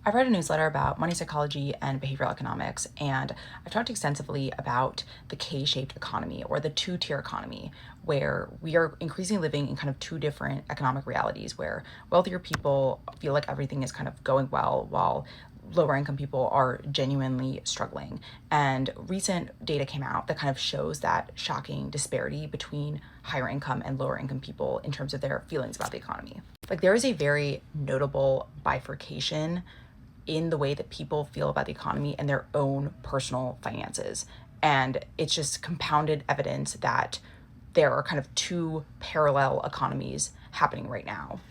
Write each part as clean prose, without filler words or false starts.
I read a newsletter about money psychology and behavioral economics, and I've talked extensively about the K-shaped economy or the two-tier economy, where we are increasingly living in kind of two different economic realities, where wealthier people feel like everything is kind of going well, while lower income people are genuinely struggling. And recent data came out that kind of shows that shocking disparity between higher income and lower income people in terms of their feelings about the economy. Like, there is a very notable bifurcation in the way that people feel about the economy and their own personal finances. And it's just compounded evidence that there are kind of two parallel economies happening right now.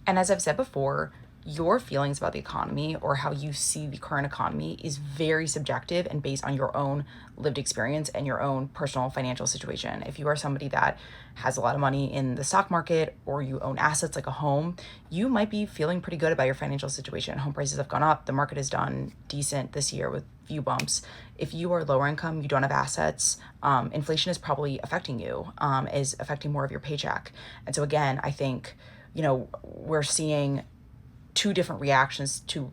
And as I've said before, your feelings about the economy or how you see the current economy is very subjective and based on your own lived experience and your own personal financial situation. If you are somebody that has a lot of money in the stock market or you own assets like a home, you might be feeling pretty good about your financial situation. Home prices have gone up, the market has done decent this year with few bumps. If you are lower income, you don't have assets, inflation is probably affecting you, is affecting more of your paycheck. And so again, I think, we're seeing two different reactions to,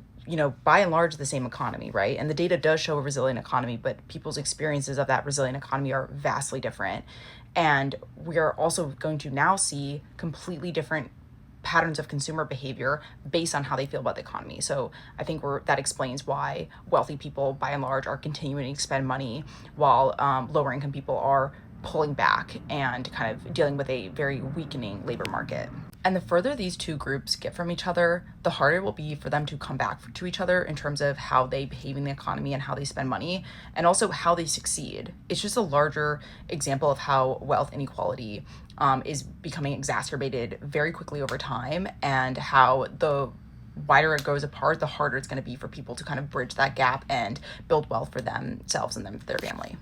by and large, the same economy, right? And the data does show a resilient economy, but people's experiences of that resilient economy are vastly different. And we're also going to now see completely different patterns of consumer behavior based on how they feel about the economy. So I think that explains why wealthy people, by and large, are continuing to spend money while lower income people are pulling back and kind of dealing with a very weakening labor market. And the further these two groups get from each other, the harder it will be for them to come back to each other in terms of how they behave in the economy and how they spend money, and also how they succeed. It's just a larger example of how wealth inequality is becoming exacerbated very quickly over time, and how the wider it goes apart, the harder it's going to be for people to kind of bridge that gap and build wealth for themselves and their family.